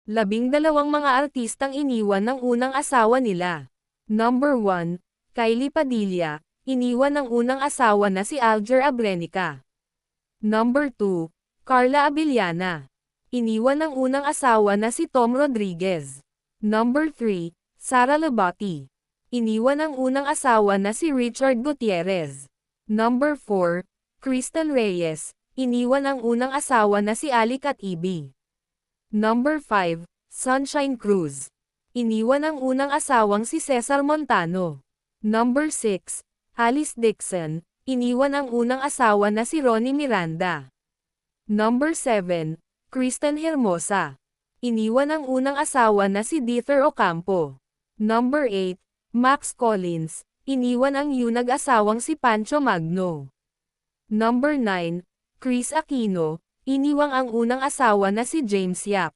12 mga artistang iniwan ng unang asawa nila. Number 1, Kylie Padilla, iniwan ng unang asawa na si Alger Abrenica. Number 2, Carla Abellana. Iniwan ng unang asawa na si Tom Rodriguez. Number 3, Sara Labati. Iniwan ng unang asawa na si Richard Gutierrez. Number 4, Kristen Reyes. Iniwan ang unang asawa na si Ali Katibi. Number 5, Sunshine Cruz. Iniwan ang unang asawang si Cesar Montano. Number 6, Alice Dixon. Iniwan ang unang asawa na si Ronnie Miranda. Number 7, Kristen Hermosa. Iniwan ang unang asawa na si Dieter Ocampo. Number 8, Max Collins. Iniwan ang nag-asawang si Pancho Magno. Number 9, Chris Aquino. Iniwang ang unang asawa na si James Yap.